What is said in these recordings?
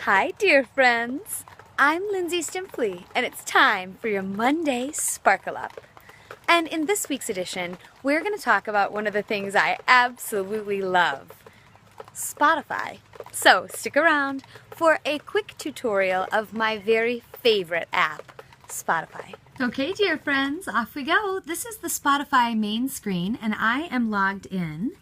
Hi, dear friends. I'm Linzi Stimpfly, and it's time for your Monday Sparkle Up. And in this week's edition, we're going to talk about one of the things I absolutely love, Spotify. So stick around for a quick tutorial of my very favorite app, Spotify. Okay, dear friends, off we go. This is the Spotify main screen, and I am logged in.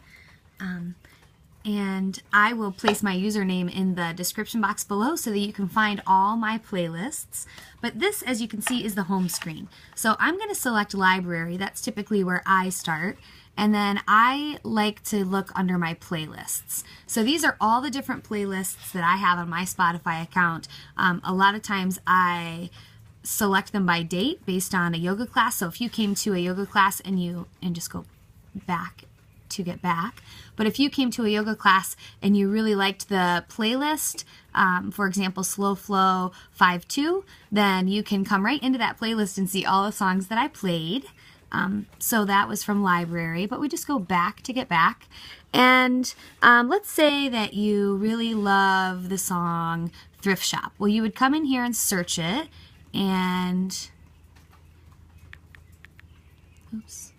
And I will place my username in the description box below so that you can find all my playlists. But this, as you can see, is the home screen. So I'm going to select library. That's typically where I start. And then I like to look under my playlists. So these are all the different playlists that I have on my Spotify account. A lot of times I select them by date based on a yoga class. So if you came to a yoga class and just go back to get back. But if you came to a yoga class and you really liked the playlist, for example, Slow Flow 5-2, then you can come right into that playlist and see all the songs that I played. So that was from library, but we just go back to get back. And let's say that you really love the song Thrift Shop. Well, you would come in here and search it, and oops.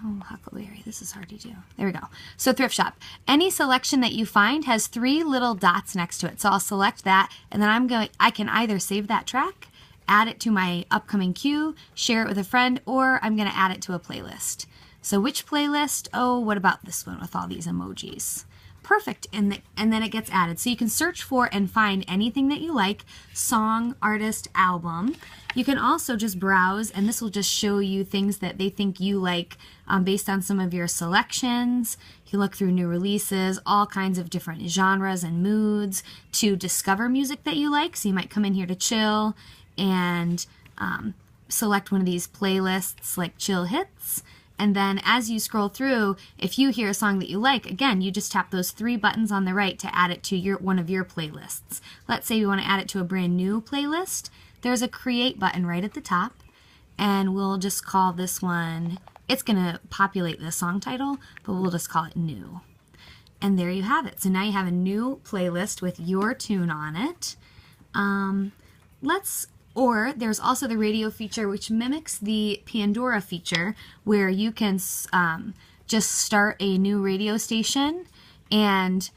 Oh, Huckleberry, this is hard to do. There we go. So Thrift Shop. Any selection that you find has 3 little dots next to it. So I'll select that, and then I can either save that track, add it to my upcoming queue, share it with a friend, or I'm going to add it to a playlist. So which playlist? Oh, what about this one with all these emojis? Perfect, and then it gets added. So you can search for and find anything that you like, song, artist, album. You can also just browse, and this will just show you things that they think you like based on some of your selections. You can look through new releases, all kinds of different genres and moods to discover music that you like. So you might come in here to chill and select one of these playlists like Chill Hits. And then as you scroll through, if you hear a song that you like, again, you just tap those 3 buttons on the right to add it to one of your playlists. Let's say you want to add it to a brand new playlist. There's a create button right at the top, and we'll just call this one, it's going to populate the song title, but we'll just call it new. And there you have it. So now you have a new playlist with your tune on it. Or there's also the radio feature, which mimics the Pandora feature, where you can just start a new radio station, and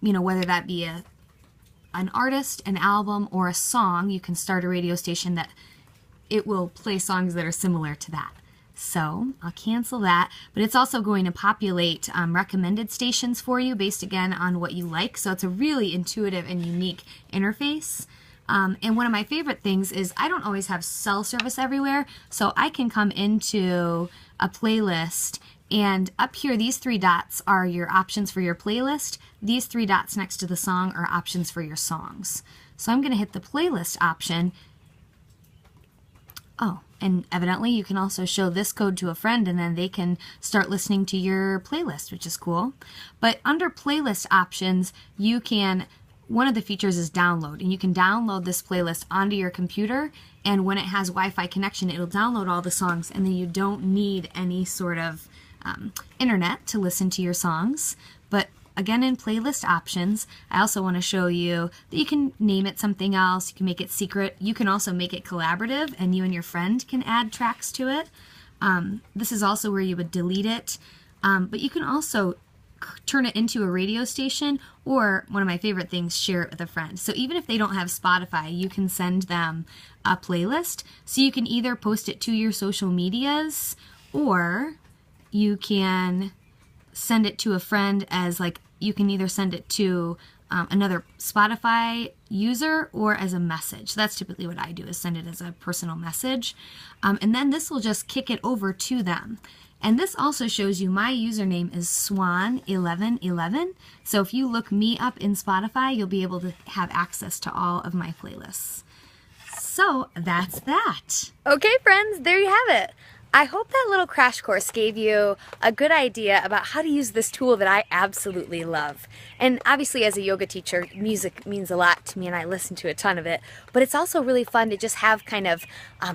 whether that be an artist, an album, or a song, you can start a radio station that it will play songs that are similar to that. So I'll cancel that, but it's also going to populate recommended stations for you based again on what you like. So it's a really intuitive and unique interface. And one of my favorite things is I don't always have cell service everywhere, so I can come into a playlist, and up here these 3 dots are your options for your playlist. These 3 dots next to the song are options for your songs. So I'm going to hit the playlist option. Oh, and evidently you can also show this code to a friend, and then they can start listening to your playlist, which is cool. But under playlist options, you can, one of the features is download, and you can download this playlist onto your computer, and when it has Wi-Fi connection, it'll download all the songs, and then you don't need any sort of internet to listen to your songs. But again, in playlist options, I also want to show you that you can name it something else, you can make it secret, you can also make it collaborative, and you and your friend can add tracks to it. This is also where you would delete it, but you can also turn it into a radio station, or one of my favorite things, share it with a friend. So even if they don't have Spotify, you can send them a playlist. So you can either post it to your social medias, or you can send it to a friend as you can either send it to another Spotify user or as a message. That's typically what I do, is send it as a personal message. And then this will just kick it over to them. And this also shows you my username is Swan1111. So if you look me up in Spotify, you'll be able to have access to all of my playlists. So that's that. Okay, friends, there you have it. I hope that little crash course gave you a good idea about how to use this tool that I absolutely love. And obviously as a yoga teacher, music means a lot to me and I listen to a ton of it, but it's also really fun to just have kind of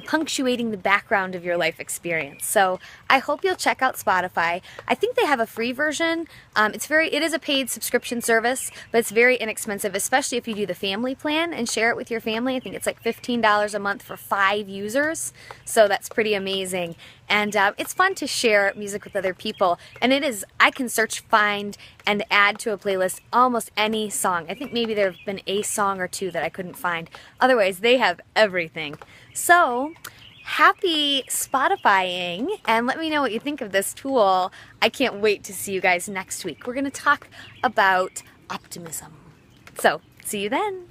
punctuating the background of your life experience. So I hope you'll check out Spotify. I think they have a free version. It is a paid subscription service, but it's very inexpensive, especially if you do the family plan and share it with your family. I think it's like $15 a month for 5 users, so that's pretty amazing. And it's fun to share music with other people. And I can search, find, and add to a playlist almost any song. I think maybe there have been a song or two that I couldn't find. Otherwise, they have everything. So, happy Spotifying, and let me know what you think of this tool. I can't wait to see you guys next week. We're going to talk about optimism. So, see you then.